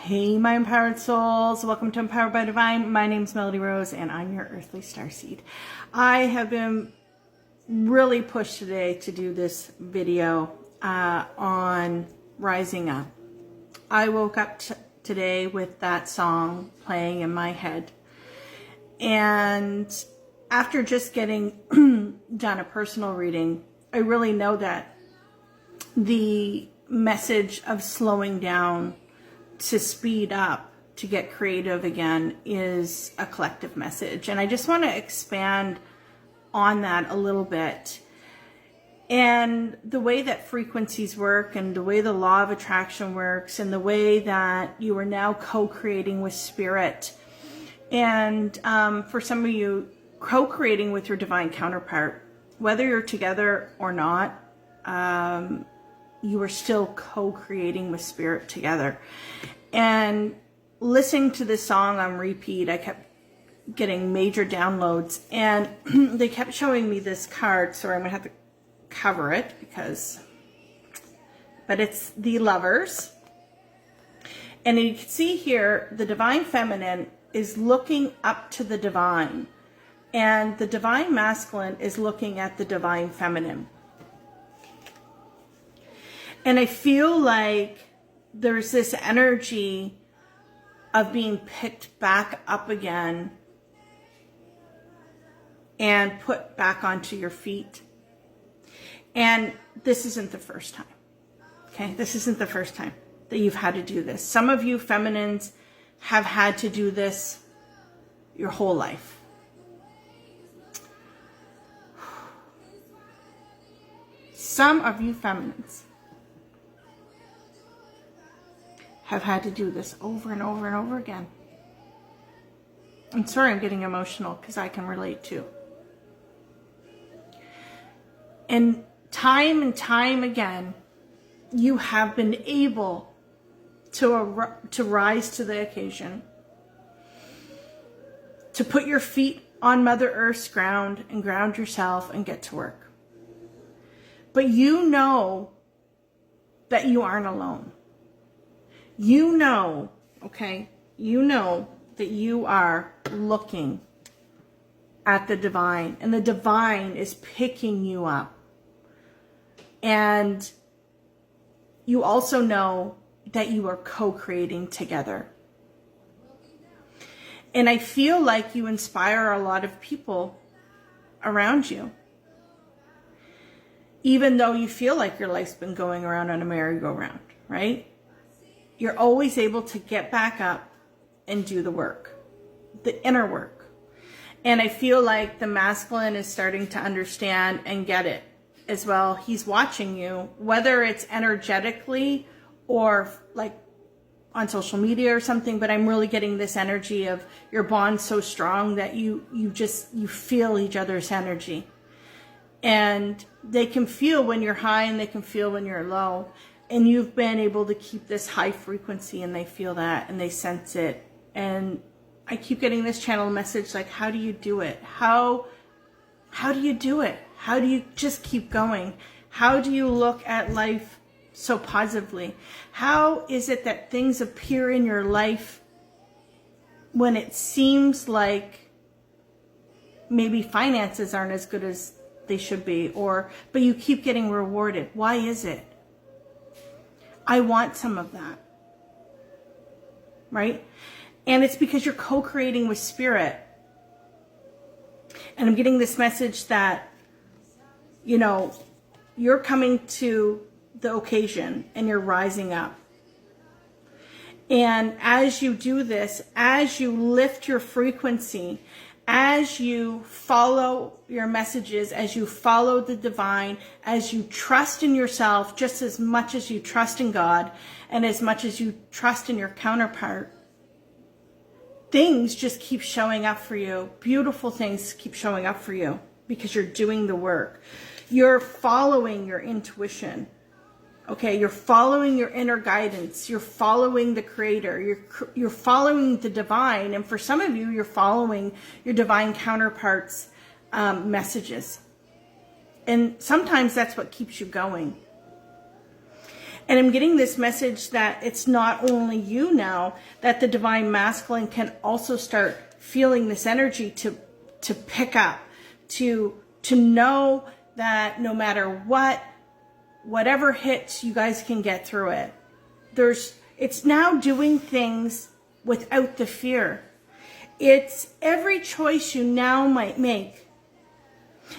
Hey, my empowered souls. Welcome to Empowered by Divine. My name is Melody Rose, and I'm your earthly starseed. I have been really pushed today to do this video on rising up. I woke up today with that song playing in my head. And after just getting done a personal reading, I really know that the message of slowing down to speed up, to get creative again, is a collective message. And I just want to expand on that a little bit. And the way that frequencies work, and the way the law of attraction works, and the way that you are now co-creating with spirit. And for some of you, co-creating with your divine counterpart, whether you're together or not, you are still co-creating with spirit together. And listening to this song on repeat, I kept getting major downloads, and they kept showing me this card. Sorry, I'm gonna have to cover it but it's the Lovers. And you can see here, the divine feminine is looking up to the divine, and the divine masculine is looking at the divine feminine. And I feel like there's this energy of being picked back up again and put back onto your feet. And this isn't the first time. Okay, this isn't the first time that you've had to do this. Some of you feminines have had to do this your whole life. Some of you feminines have had to do this over and over and over again. I'm sorry I'm getting emotional, because I can relate too. And time again, you have been able to rise to the occasion, to put your feet on Mother Earth's ground and ground yourself and get to work. But you know that you aren't alone. You know, okay, you know that you are looking at the divine, and the divine is picking you up. And you also know that you are co-creating together. And I feel like you inspire a lot of people around you. Even though you feel like your life's been going around on a merry-go-round, right? You're always able to get back up and do the work, the inner work. And I feel like the masculine is starting to understand and get it as well. He's watching you, whether it's energetically or like on social media or something, but I'm really getting this energy of your bond so strong that you feel each other's energy. And they can feel when you're high, and they can feel when you're low. And you've been able to keep this high frequency, and they feel that, and they sense it. And I keep getting this channel message like, how do you do it? How do you do it? How do you just keep going? How do you look at life so positively? How is it that things appear in your life when it seems like maybe finances aren't as good as they should be, but you keep getting rewarded? Why is it? I want some of that, right? And it's because you're co-creating with spirit. And I'm getting this message that, you know, you're coming to the occasion and you're rising up. And as you do this, as you lift your frequency, as you follow your messages, as you follow the divine, as you trust in yourself just as much as you trust in God, and as much as you trust in your counterpart, things just keep showing up for you. Beautiful things keep showing up for you because you're doing the work. You're following your intuition. Okay, you're following your inner guidance. You're following the creator. You're following the divine. And for some of you, you're following your divine counterparts' messages. And sometimes that's what keeps you going. And I'm getting this message that it's not only you now, that the divine masculine can also start feeling this energy to pick up, to know that no matter whatever hits, you guys can get through it. It's now doing things without the fear. It's every choice you now might make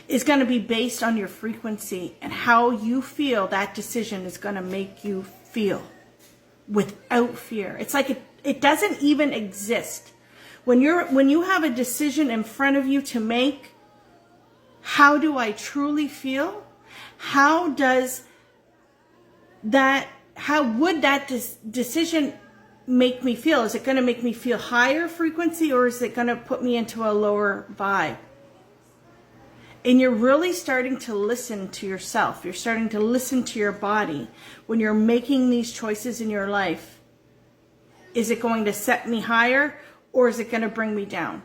is going to be based on your frequency and how you feel that decision is going to make you feel without fear. It's like it doesn't even exist. When you have a decision in front of you to make, how do I truly feel? How would that decision make me feel? Is it going to make me feel higher frequency, or is it going to put me into a lower vibe? And you're really starting to listen to yourself. You're starting to listen to your body when you're making these choices in your life. Is it going to set me higher, or is it going to bring me down?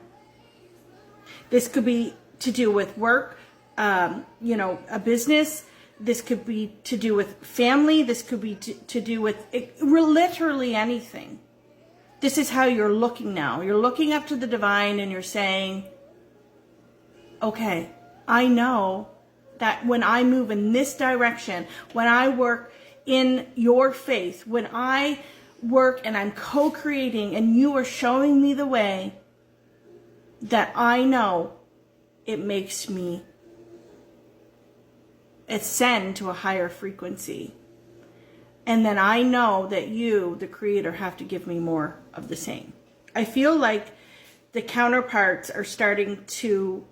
This could be to do with work, a business. This could be to do with family. This could be to do with literally anything. This is how you're looking now. You're looking up to the divine and you're saying, okay, I know that when I move in this direction, when I work in your faith, when I work and I'm co-creating and you are showing me the way, that I know it makes me ascend to a higher frequency. And then I know that you, the creator, have to give me more of the same. I feel like the counterparts are starting to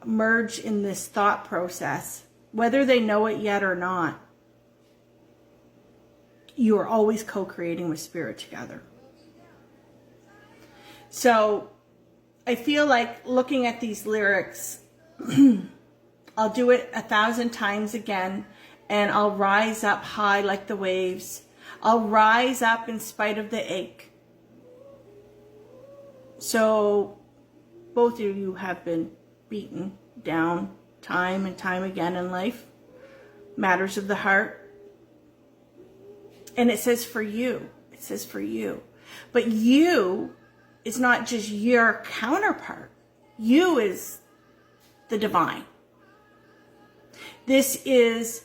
merge in this thought process, whether they know it yet or not. You are always co-creating with spirit together. So I feel like looking at these lyrics, I'll do it 1,000 times again, and I'll rise up high like the waves. I'll rise up in spite of the ache. So both of you have been beaten down time and time again in life. Matters of the heart. And it says for you. It says for you. But you is not just your counterpart. You is the divine. This is,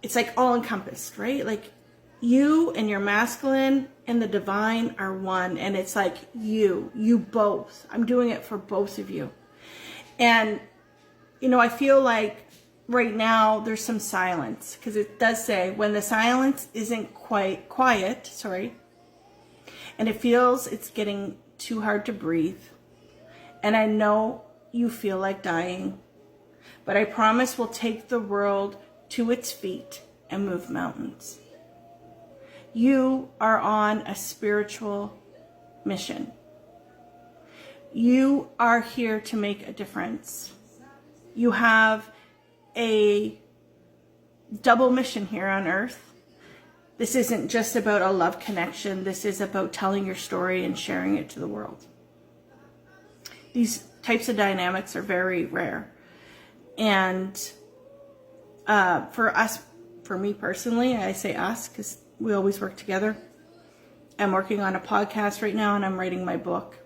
it's like all encompassed, right? Like you and your masculine and the divine are one. And it's like you both. I'm doing it for both of you. And, I feel like right now there's some silence, because it does say when the silence isn't quite quiet, and it feels it's getting too hard to breathe. And I know you feel like dying, but I promise we'll take the world to its feet and move mountains. You are on a spiritual mission. You are here to make a difference. You have a double mission here on earth. This isn't just about a love connection. This is about telling your story and sharing it to the world. These types of dynamics are very rare. And for me personally, I say us because we always work together. I'm working on a podcast right now and I'm writing my book.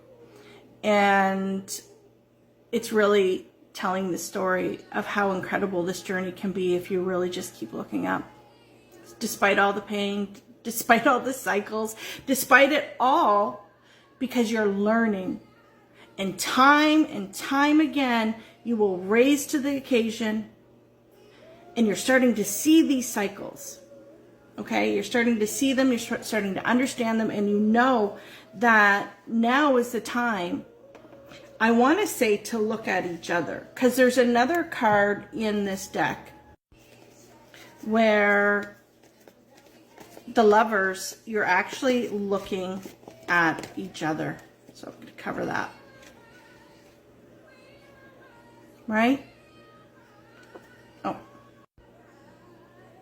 And it's really telling the story of how incredible this journey can be if you really just keep looking up. Despite all the pain, despite all the cycles, despite it all, because you're learning. And time again, you will raise to the occasion, and you're starting to see these cycles. Okay, you're starting to see them, you're starting to understand them, and you know that now is the time. I want to say to look at each other, because there's another card in this deck where the lovers, you're actually looking at each other. So I'm going to cover that. Right? Oh.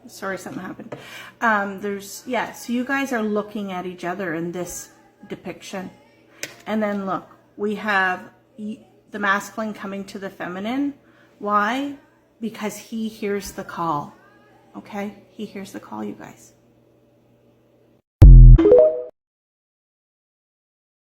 Sorry, something happened. So you guys are looking at each other in this depiction. And then look, we have the masculine coming to the feminine. Why? Because he hears the call. Okay? He hears the call, you guys.